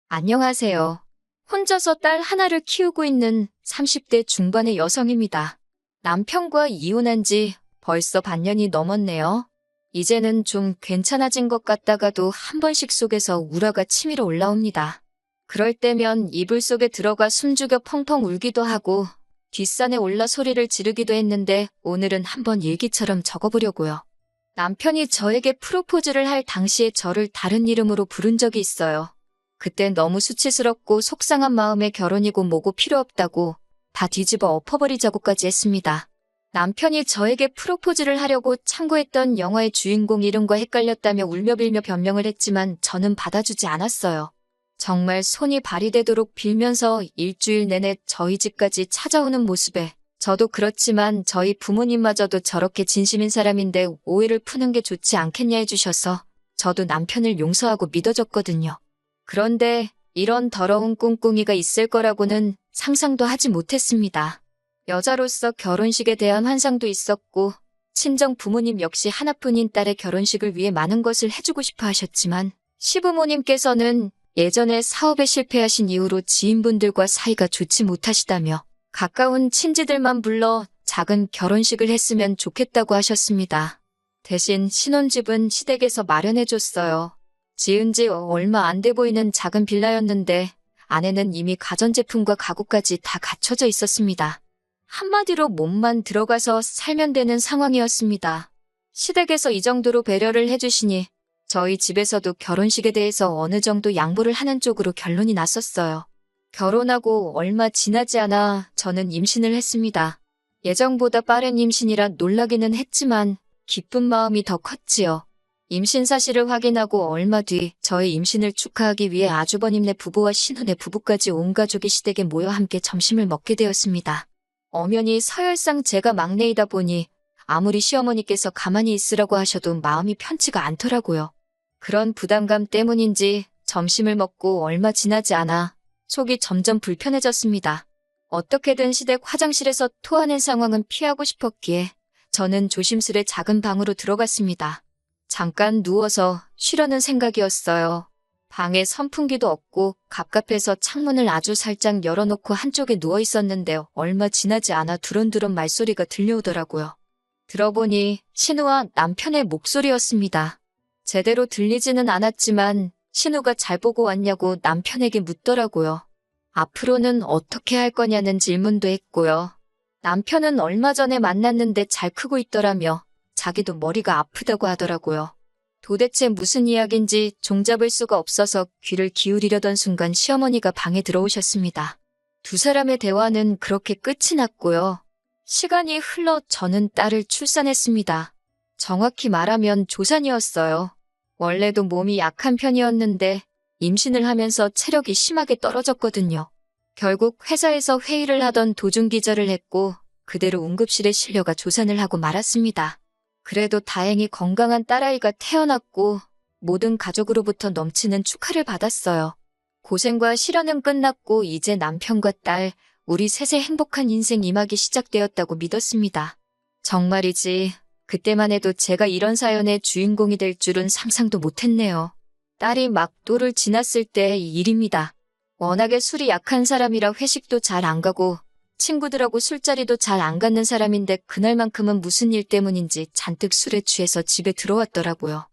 안녕하세요. 혼자서 딸 하나를 키우고 있는 30대 중반의 여성입니다. 남편과 이혼한 지 벌써 반년이 넘었네요. 이제는 좀 괜찮아진 것 같다가도 한 번씩 속에서 우라가 치밀어 올라옵니다. 그럴 때면 이불 속에 들어가 숨죽여 펑펑 울기도 하고 뒷산에 올라 소리를 지르기도 했는데 오늘은 한번 일기처럼 적어보려고요. 남편이 저에게 프로포즈를 할 당시에 저를 다른 이름으로 부른 적이 있어요. 그땐 너무 수치스럽고 속상한 마음에 결혼이고 뭐고 필요 없다고 다 뒤집어 엎어버리자고까지 했습니다. 남편이 저에게 프로포즈를 하려고 참고했던 영화의 주인공 이름과 헷갈렸다며 울며 빌며 변명을 했지만 저는 받아주지 않았어요. 정말 손이 발이 되도록 빌면서 일주일 내내 저희 집까지 찾아오는 모습에 저도 그렇지만 저희 부모님마저도 저렇게 진심인 사람인데 오해를 푸는 게 좋지 않겠냐 해주셔서 저도 남편을 용서하고 믿어줬거든요. 그런데 이런 더러운 꿍꿍이가 있을 거라고는 상상도 하지 못했습니다. 여자로서 결혼식에 대한 환상도 있었고 친정 부모님 역시 하나뿐인 딸의 결혼식을 위해 많은 것을 해주고 싶어 하셨지만 시부모님께서는 예전에 사업에 실패하신 이후로 지인분들과 사이가 좋지 못하시다며 가까운 친지들만 불러 작은 결혼식을 했으면 좋겠다고 하셨습니다. 대신 신혼집은 시댁에서 마련해줬어요. 지은 지 얼마 안 돼 보이는 작은 빌라였는데 안에는 이미 가전제품과 가구까지 다 갖춰져 있었습니다. 한마디로 몸만 들어가서 살면 되는 상황이었습니다. 시댁에서 이 정도로 배려를 해주시니 저희 집에서도 결혼식에 대해서 어느 정도 양보를 하는 쪽으로 결론이 났었어요. 결혼하고 얼마 지나지 않아 저는 임신을 했습니다. 예정보다 빠른 임신이라 놀라기는 했지만 기쁜 마음이 더 컸지요. 임신 사실을 확인하고 얼마 뒤 저의 임신을 축하하기 위해 아주버님네 부부와 신혼의 부부까지 온 가족이 시댁에 모여 함께 점심을 먹게 되었습니다. 엄연히 서열상 제가 막내이다 보니 아무리 시어머니께서 가만히 있으라고 하셔도 마음이 편치가 않더라고요. 그런 부담감 때문인지 점심을 먹고 얼마 지나지 않아 속이 점점 불편해졌습니다. 어떻게든 시댁 화장실에서 토하는 상황은 피하고 싶었기에 저는 조심스레 작은 방으로 들어갔습니다. 잠깐 누워서 쉬려는 생각이었어요. 방에 선풍기도 없고 갑갑해서 창문을 아주 살짝 열어놓고 한쪽에 누워 있었는데 얼마 지나지 않아 두런두런 말소리가 들려오더라고요. 들어보니 신우와 남편의 목소리였습니다. 제대로 들리지는 않았지만 신우가 잘 보고 왔냐고 남편에게 묻더라고요. 앞으로는 어떻게 할 거냐는 질문도 했고요. 남편은 얼마 전에 만났는데 잘 크고 있더라며 자기도 머리가 아프다고 하더라고요. 도대체 무슨 이야기인지 종잡을 수가 없어서 귀를 기울이려던 순간 시어머니가 방에 들어오셨습니다. 두 사람의 대화는 그렇게 끝이 났고요. 시간이 흘러 저는 딸을 출산했습니다. 정확히 말하면 조산이었어요. 원래도 몸이 약한 편이었는데 임신을 하면서 체력이 심하게 떨어졌거든요. 결국 회사에서 회의를 하던 도중 기절을 했고 그대로 응급실에 실려가 조산을 하고 말았습니다. 그래도 다행히 건강한 딸아이가 태어났고 모든 가족으로부터 넘치는 축하를 받았어요. 고생과 시련은 끝났고 이제 남편과 딸, 우리 셋의 행복한 인생 이막이 시작되었다고 믿었습니다. 정말이지 그때만 해도 제가 이런 사연의 주인공이 될 줄은 상상도 못했네요. 딸이 막 또를 지났을 때의 일입니다. 워낙에 술이 약한 사람이라 회식도 잘 안 가고 친구들하고 술자리도 잘 안 갖는 사람인데 그날만큼은 무슨 일 때문인지 잔뜩 술에 취해서 집에 들어왔더라고요.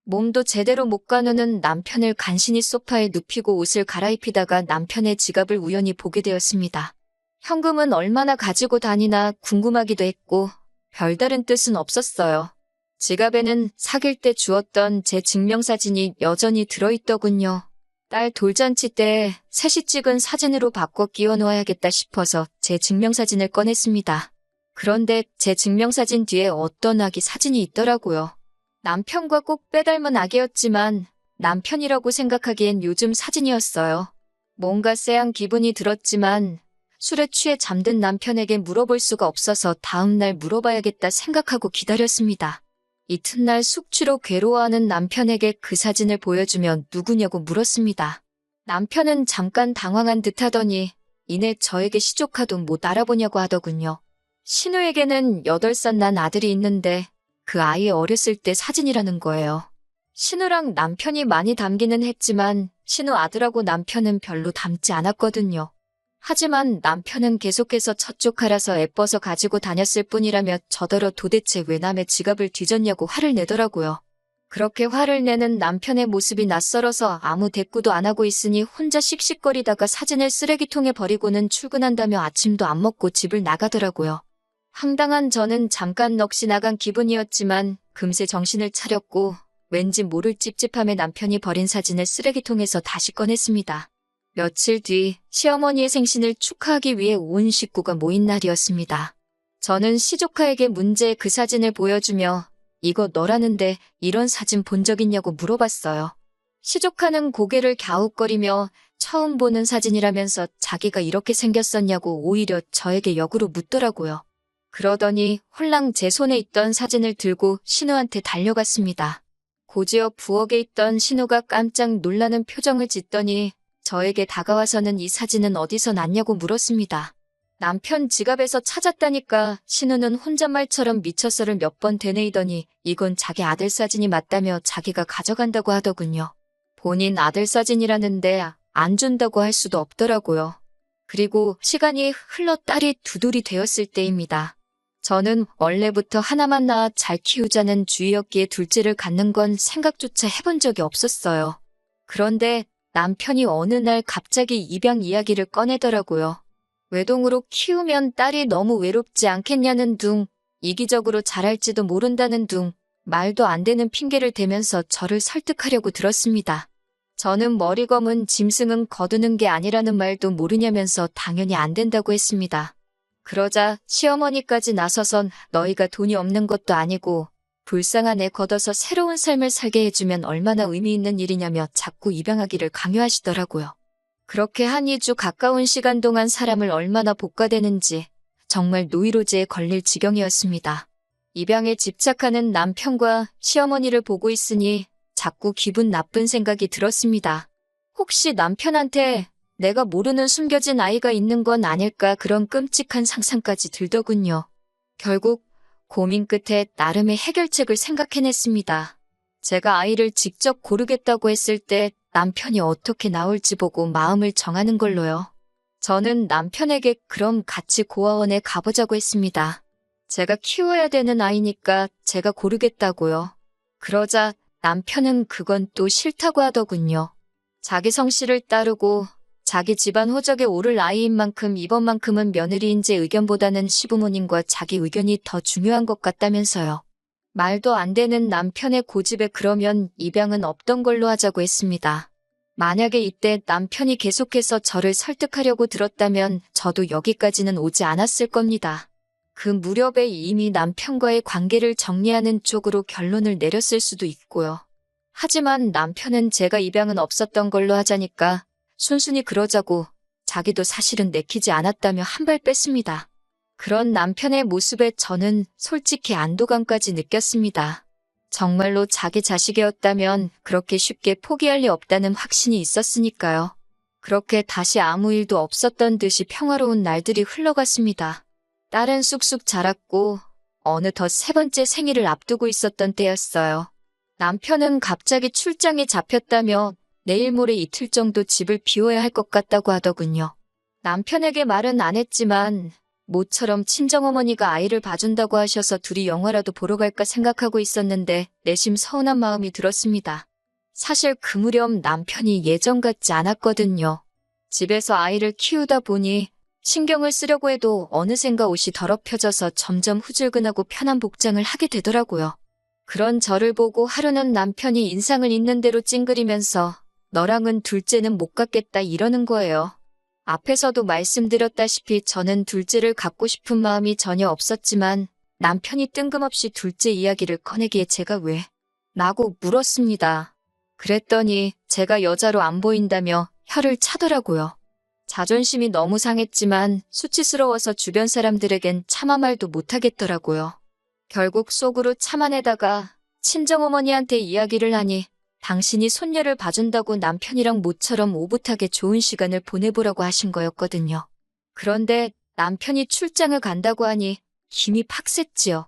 몸도 제대로 못 가누는 남편을 간신히 소파에 눕히고 옷을 갈아입히다가 남편의 지갑을 우연히 보게 되었습니다. 현금은 얼마나 가지고 다니나 궁금하기도 했고 별다른 뜻은 없었어요. 지갑에는 사귈 때 주었던 제 증명사진이 여전히 들어있더군요. 딸 돌잔치 때 셋이 찍은 사진으로 바꿔 끼워 놓아야겠다 싶어서 제 증명사진을 꺼냈습니다. 그런데 제 증명사진 뒤에 어떤 아기 사진이 있더라고요. 남편과 꼭 빼닮은 아기였지만 남편이라고 생각하기엔 요즘 사진이었어요. 뭔가 쎄한 기분이 들었지만 술에 취해 잠든 남편에게 물어볼 수가 없어서 다음날 물어봐야겠다 생각하고 기다렸습니다. 이튿날 숙취로 괴로워하는 남편에게 그 사진을 보여주며 누구냐고 물었습니다. 남편은 잠깐 당황한 듯 하더니 이내 저에게 시조카도 못 알아보냐고 하더군요. 신우에게는 8살 난 아들이 있는데 그 아이의 어렸을 때 사진이라는 거예요. 신우랑 남편이 많이 닮기는 했지만 신우 아들하고 남편은 별로 닮지 않았거든요. 하지만 남편은 계속해서 젖조카라서 예뻐서 가지고 다녔을 뿐이라며 저더러 도대체 왜 남의 지갑을 뒤졌냐고 화를 내더라고요. 그렇게 화를 내는 남편의 모습이 낯설어서 아무 대꾸도 안 하고 있으니 혼자 씩씩거리다가 사진을 쓰레기통에 버리고는 출근한다며 아침도 안 먹고 집을 나가더라고요. 황당한 저는 잠깐 넋이 나간 기분이었지만 금세 정신을 차렸고 왠지 모를 찝찝함에 남편이 버린 사진을 쓰레기통에서 다시 꺼냈습니다. 며칠 뒤 시어머니의 생신을 축하하기 위해 온 식구가 모인 날이었습니다. 저는 시조카에게 문제의 그 사진을 보여주며 이거 너라는데 이런 사진 본 적 있냐고 물어봤어요. 시조카는 고개를 갸웃거리며 처음 보는 사진이라면서 자기가 이렇게 생겼었냐고 오히려 저에게 역으로 묻더라고요. 그러더니 홀랑 제 손에 있던 사진을 들고 신우한테 달려갔습니다. 고지어 부엌에 있던 신우가 깜짝 놀라는 표정을 짓더니 저에게 다가와서는 이 사진은 어디서 났냐고 물었습니다. 남편 지갑에서 찾았다니까 신우는 혼잣말처럼 미쳐서를 몇 번 되뇌이더니 이건 자기 아들 사진이 맞다며 자기가 가져간다고 하더군요. 본인 아들 사진이라는데 안 준다고 할 수도 없더라고요. 그리고 시간이 흘러 딸이 두돌이 되었을 때입니다. 저는 원래부터 하나만 낳아 잘 키우자는 주의였기에 둘째를 갖는 건 생각조차 해본 적이 없었어요. 그런데 남편이 어느 날 갑자기 입양 이야기를 꺼내더라고요. 외동으로 키우면 딸이 너무 외롭지 않겠냐는 둥, 이기적으로 자랄지도 모른다는 둥, 말도 안 되는 핑계를 대면서 저를 설득하려고 들었습니다. 저는 머리 검은 짐승은 거두는 게 아니라는 말도 모르냐면서 당연히 안 된다고 했습니다. 그러자 시어머니까지 나서선 너희가 돈이 없는 것도 아니고 불쌍한 애 걷어서 새로운 삶을 살게 해주면 얼마나 의미 있는 일이냐며 자꾸 입양하기를 강요하시더라고요. 그렇게 한 2주 가까운 시간 동안 사람을 얼마나 볶아대는지 정말 노이로제에 걸릴 지경이었습니다. 입양에 집착하는 남편과 시어머니를 보고 있으니 자꾸 기분 나쁜 생각이 들었습니다. 혹시 남편한테 내가 모르는 숨겨진 아이가 있는 건 아닐까 그런 끔찍한 상상까지 들더군요. 결국 고민 끝에 나름의 해결책을 생각해냈습니다. 제가 아이를 직접 고르겠다고 했을 때 남편이 어떻게 나올지 보고 마음을 정하는 걸로요. 저는 남편에게 그럼 같이 고아원에 가보자고 했습니다. 제가 키워야 되는 아이니까 제가 고르겠다고요. 그러자 남편은 그건 또 싫다고 하더군요. 자기 성씨를 따르고 자기 집안 호적에 오를 아이인 만큼 이번만큼은 며느리인 제 의견보다는 시부모님과 자기 의견이 더 중요한 것 같다면서요. 말도 안 되는 남편의 고집에 그러면 입양은 없던 걸로 하자고 했습니다. 만약에 이때 남편이 계속해서 저를 설득하려고 들었다면 저도 여기까지는 오지 않았을 겁니다. 그 무렵에 이미 남편과의 관계를 정리하는 쪽으로 결론을 내렸을 수도 있고요. 하지만 남편은 제가 입양은 없었던 걸로 하자니까 순순히 그러자고 자기도 사실은 내키지 않았다며 한 발 뺐습니다. 그런 남편의 모습에 저는 솔직히 안도감까지 느꼈습니다. 정말로 자기 자식이었다면 그렇게 쉽게 포기할 리 없다는 확신이 있었으니까요. 그렇게 다시 아무 일도 없었던 듯이 평화로운 날들이 흘러갔습니다. 딸은 쑥쑥 자랐고 어느덧 3번째 생일을 앞두고 있었던 때였어요. 남편은 갑자기 출장에 잡혔다며 내일 모레 이틀 정도 집을 비워야 할 것 같다고 하더군요. 남편에게 말은 안 했지만 모처럼 친정어머니가 아이를 봐준다고 하셔서 둘이 영화라도 보러 갈까 생각하고 있었는데 내심 서운한 마음이 들었습니다. 사실 그 무렵 남편이 예전 같지 않았거든요. 집에서 아이를 키우다 보니 신경을 쓰려고 해도 어느샌가 옷이 더럽혀져서 점점 후줄근하고 편한 복장을 하게 되더라고요. 그런 저를 보고 하루는 남편이 인상을 있는 대로 찡그리면서 너랑은 둘째는 못 갖겠다 이러는 거예요. 앞에서도 말씀드렸다시피 저는 둘째를 갖고 싶은 마음이 전혀 없었지만 남편이 뜬금없이 둘째 이야기를 꺼내기에 제가 왜? 라고 물었습니다. 그랬더니 제가 여자로 안 보인다며 혀를 차더라고요. 자존심이 너무 상했지만 수치스러워서 주변 사람들에겐 차마 말도 못하겠더라고요. 결국 속으로 참아내다가 친정어머니한테 이야기를 하니 당신이 손녀를 봐준다고 남편이랑 모처럼 오붓하게 좋은 시간을 보내보라고 하신 거였거든요. 그런데 남편이 출장을 간다고 하니 힘이 팍 셌지요.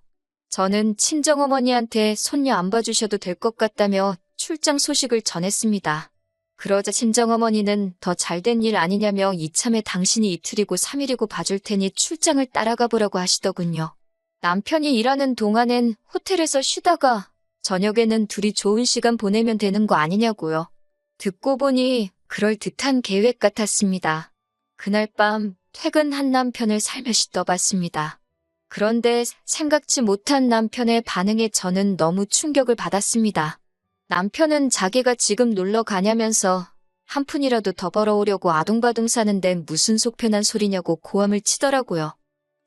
저는 친정어머니한테 손녀 안 봐주셔도 될 것 같다며 출장 소식을 전했습니다. 그러자 친정어머니는 더 잘된 일 아니냐며 이참에 당신이 이틀이고 3일이고 봐줄 테니 출장을 따라가 보라고 하시더군요. 남편이 일하는 동안엔 호텔에서 쉬다가 저녁에는 둘이 좋은 시간 보내면 되는 거 아니냐고요. 듣고 보니 그럴듯한 계획 같았습니다. 그날 밤 퇴근한 남편을 살며시 떠봤습니다. 그런데 생각지 못한 남편의 반응에 저는 너무 충격을 받았습니다. 남편은 자기가 지금 놀러 가냐면서 한 푼이라도 더 벌어오려고 아둥바둥 사는데 무슨 속편한 소리냐고 고함을 치더라고요.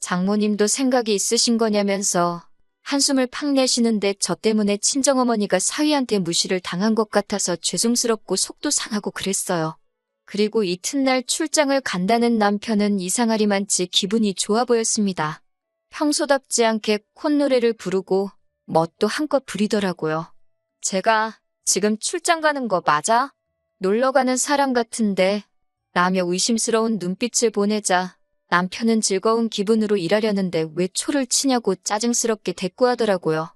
장모님도 생각이 있으신 거냐면서 한숨을 팍 내쉬는데 저 때문에 친정어머니가 사위한테 무시를 당한 것 같아서 죄송스럽고 속도 상하고 그랬어요. 그리고 이튿날 출장을 간다는 남편은 이상하리만치 기분이 좋아 보였습니다. 평소답지 않게 콧노래를 부르고 멋도 한껏 부리더라고요. 제가 지금 출장 가는 거 맞아? 놀러 가는 사람 같은데? 라며 의심스러운 눈빛을 보내자 남편은 즐거운 기분으로 일하려는데 왜 초를 치냐고 짜증스럽게 대꾸하더라고요.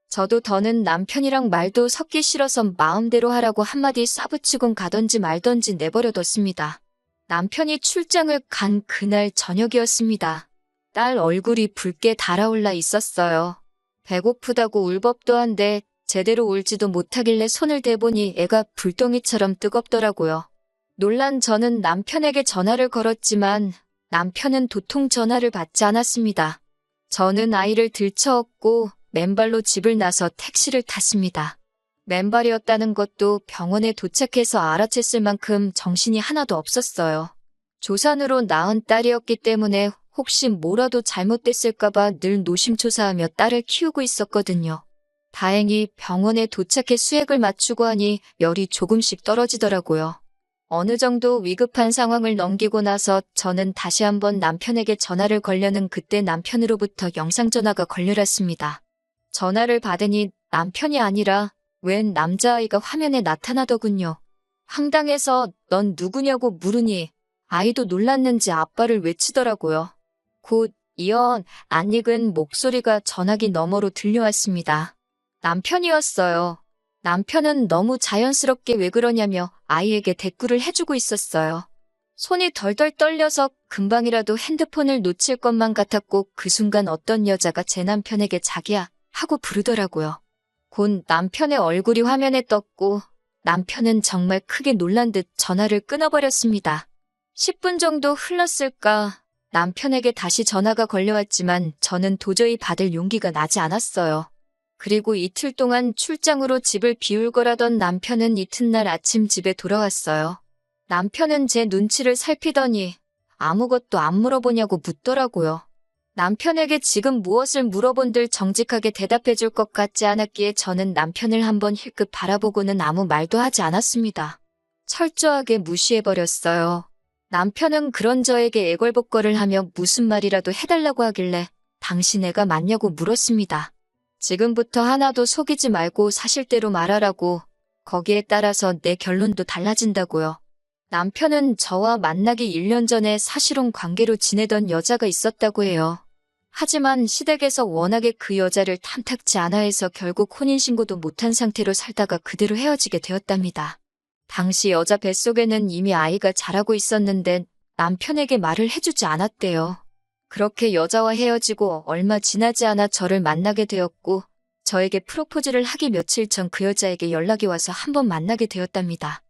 저도 더는 남편이랑 말도 섞기 싫어서 마음대로 하라고 한마디 싸붙이곤 가던지 말던지 내버려뒀습니다. 남편이 출장을 간 그날 저녁이었습니다. 딸 얼굴이 붉게 달아올라 있었어요. 배고프다고 울 법도 한데 제대로 울지도 못하길래 손을 대보니 애가 불덩이처럼 뜨겁더라고요. 놀란 저는 남편에게 전화를 걸었지만 남편은 도통 전화를 받지 않았습니다. 저는 아이를 들쳐업고 맨발로 집을 나서 택시를 탔습니다. 맨발이었다는 것도 병원에 도착해서 알아챘을 만큼 정신이 하나도 없었어요. 조산으로 낳은 딸이었기 때문에 혹시 뭐라도 잘못됐을까봐 늘 노심초사하며 딸을 키우고 있었거든요. 다행히 병원에 도착해 수액을 맞추고 하니 열이 조금씩 떨어지더라고요. 어느 정도 위급한 상황을 넘기고 나서 저는 다시 한번 남편에게 전화를 걸려는 그때 남편으로부터 영상전화가 걸려왔습니다. 전화를 받으니 남편이 아니라 웬 남자아이가 화면에 나타나더군요. 황당해서 넌 누구냐고 물으니 아이도 놀랐는지 아빠를 외치더라고요. 곧 이어 낯익은 목소리가 전화기 너머로 들려왔습니다. 남편이었어요. 남편은 너무 자연스럽게 왜 그러냐며 아이에게 대꾸를 해주고 있었어요. 손이 덜덜 떨려서 금방이라도 핸드폰을 놓칠 것만 같았고 그 순간 어떤 여자가 제 남편에게 자기야 하고 부르더라고요. 곧 남편의 얼굴이 화면에 떴고 남편은 정말 크게 놀란 듯 전화를 끊어버렸습니다. 10분 정도 흘렀을까 남편에게 다시 전화가 걸려왔지만 저는 도저히 받을 용기가 나지 않았어요. 그리고 이틀 동안 출장으로 집을 비울 거라던 남편은 이튿날 아침 집에 돌아왔어요. 남편은 제 눈치를 살피더니 아무것도 안 물어보냐고 묻더라고요. 남편에게 지금 무엇을 물어본들 정직하게 대답해 줄 것 같지 않았기에 저는 남편을 한번 힐끗 바라보고는 아무 말도 하지 않았습니다. 철저하게 무시해버렸어요. 남편은 그런 저에게 애걸복걸을 하며 무슨 말이라도 해달라고 하길래 당신 애가 맞냐고 물었습니다. 지금부터 하나도 속이지 말고 사실대로 말하라고. 거기에 따라서 내 결론도 달라진다고요. 남편은 저와 만나기 1년 전에 사실혼 관계로 지내던 여자가 있었다고 해요. 하지만 시댁에서 워낙에 그 여자를 탐탁지 않아 해서 결국 혼인신고도 못한 상태로 살다가 그대로 헤어지게 되었답니다. 당시 여자 뱃속에는 이미 아이가 자라고 있었는데 남편에게 말을 해주지 않았대요. 그렇게 여자와 헤어지고 얼마 지나지 않아 저를 만나게 되었고 저에게 프로포즈를 하기 며칠 전 그 여자에게 연락이 와서 한번 만나게 되었답니다.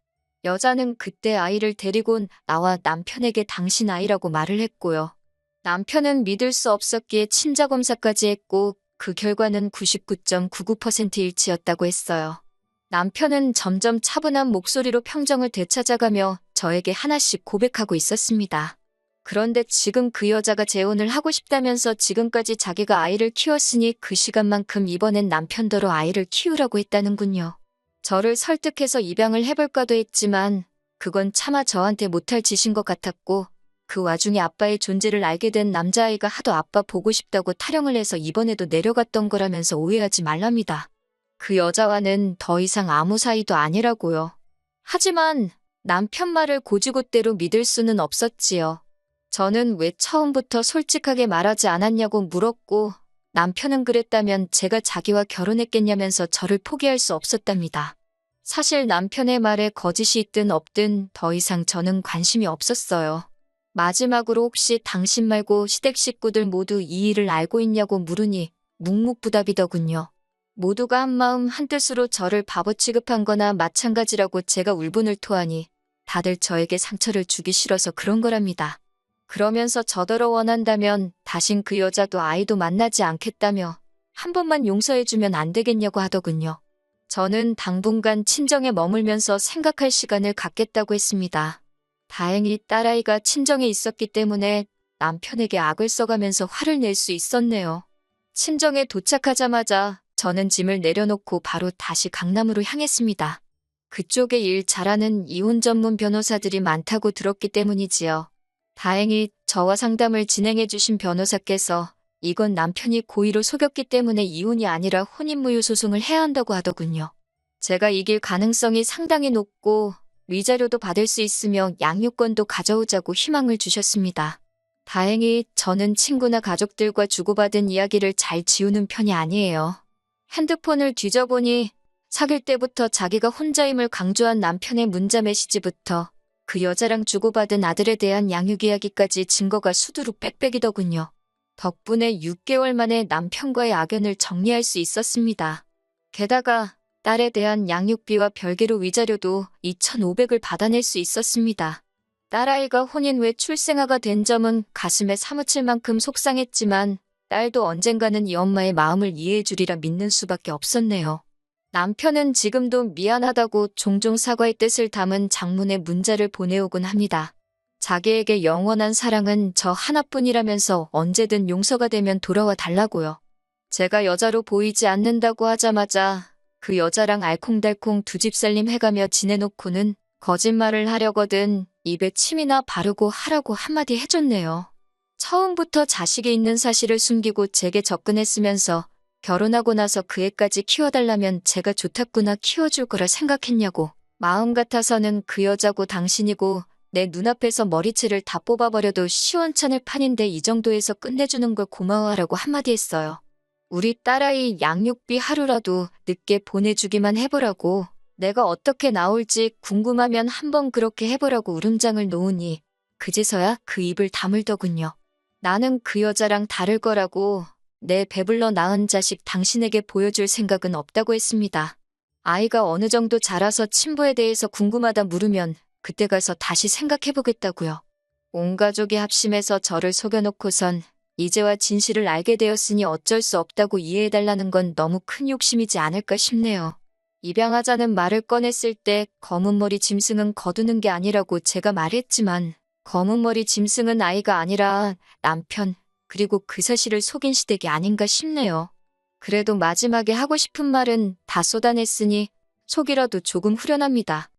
여자는 그때 아이를 데리고 나와 남편에게 당신 아이라고 말을 했고요. 남편은 믿을 수 없었기에 친자검사까지 했고 그 결과는 99.99% 일치였다고 했어요. 남편은 점점 차분한 목소리로 평정을 되찾아가며 저에게 하나씩 고백하고 있었습니다. 그런데 지금 그 여자가 재혼을 하고 싶다면서 지금까지 자기가 아이를 키웠으니 그 시간만큼 이번엔 남편더러 아이를 키우라고 했다는군요. 저를 설득해서 입양을 해볼까도 했지만 그건 차마 저한테 못할 짓인 것 같았고 그 와중에 아빠의 존재를 알게 된 남자아이가 하도 아빠 보고 싶다고 타령을 해서 이번에도 내려갔던 거라면서 오해하지 말랍니다. 그 여자와는 더 이상 아무 사이도 아니라고요. 하지만 남편 말을 고지곳대로 믿을 수는 없었지요. 저는 왜 처음부터 솔직하게 말하지 않았냐고 물었고 남편은 그랬다면 제가 자기와 결혼했겠냐면서 저를 포기할 수 없었답니다. 사실 남편의 말에 거짓이 있든 없든 더 이상 저는 관심이 없었어요. 마지막으로 혹시 당신 말고 시댁 식구들 모두 이 일을 알고 있냐고 물으니 묵묵부답이더군요. 모두가 한마음 한뜻으로 저를 바보 취급한 거나 마찬가지라고 제가 울분을 토하니 다들 저에게 상처를 주기 싫어서 그런 거랍니다. 그러면서 저더러 원한다면 다신 그 여자도 아이도 만나지 않겠다며 한 번만 용서해주면 안 되겠냐고 하더군요. 저는 당분간 친정에 머물면서 생각할 시간을 갖겠다고 했습니다. 다행히 딸아이가 친정에 있었기 때문에 남편에게 악을 써가면서 화를 낼 수 있었네요. 친정에 도착하자마자 저는 짐을 내려놓고 바로 다시 강남으로 향했습니다. 그쪽에 일 잘하는 이혼 전문 변호사들이 많다고 들었기 때문이지요. 다행히 저와 상담을 진행해 주신 변호사께서 이건 남편이 고의로 속였기 때문에 이혼이 아니라 혼인무효 소송을 해야 한다고 하더군요. 제가 이길 가능성이 상당히 높고 위자료도 받을 수 있으며 양육권도 가져오자고 희망을 주셨습니다. 다행히 저는 친구나 가족들과 주고받은 이야기를 잘 지우는 편이 아니에요. 핸드폰을 뒤져보니 사귈 때부터 자기가 혼자임을 강조한 남편의 문자 메시지부터 그 여자랑 주고받은 아들에 대한 양육 이야기까지 증거가 수두룩 빽빽이더군요. 덕분에 6개월 만에 남편과의 악연을 정리할 수 있었습니다. 게다가 딸에 대한 양육비와 별개로 위자료도 2,500을 받아낼 수 있었습니다. 딸아이가 혼인 후에 출생아가 된 점은 가슴에 사무칠 만큼 속상했지만 딸도 언젠가는 이 엄마의 마음을 이해해 주리라 믿는 수밖에 없었네요. 남편은 지금도 미안하다고 종종 사과의 뜻을 담은 장문의 문자를 보내오곤 합니다. 자기에게 영원한 사랑은 저 하나뿐이라면서 언제든 용서가 되면 돌아와 달라고요. 제가 여자로 보이지 않는다고 하자마자 그 여자랑 알콩달콩 두 집 살림 해가며 지내놓고는 거짓말을 하려거든 입에 침이나 바르고 하라고 한마디 해줬네요. 처음부터 자식이 있는 사실을 숨기고 제게 접근했으면서 결혼하고 나서 그 애까지 키워달라면 제가 좋다구나 키워줄 거라 생각했냐고. 마음 같아서는 그 여자고 당신이고 내 눈앞에서 머리채를 다 뽑아버려도 시원찮을 판인데 이 정도에서 끝내주는 걸 고마워하라고 한마디 했어요. 우리 딸아이 양육비 하루라도 늦게 보내주기만 해보라고. 내가 어떻게 나올지 궁금하면 한번 그렇게 해보라고 울음장을 놓으니 그제서야 그 입을 다물더군요. 나는 그 여자랑 다를 거라고. 내 배불러 낳은 자식 당신에게 보여줄 생각은 없다고 했습니다. 아이가 어느 정도 자라서 친부에 대해서 궁금하다 물으면 그때 가서 다시 생각해보겠다고요. 온 가족이 합심해서 저를 속여놓고선 이제와 진실을 알게 되었으니 어쩔 수 없다고 이해해달라는 건 너무 큰 욕심이지 않을까 싶네요. 입양하자는 말을 꺼냈을 때 검은 머리 짐승은 거두는 게 아니라고 제가 말했지만 검은 머리 짐승은 아이가 아니라 남편, 그리고 그 사실을 속인 시댁이 아닌가 싶네요. 그래도 마지막에 하고 싶은 말은 다 쏟아냈으니 속이라도 조금 후련합니다.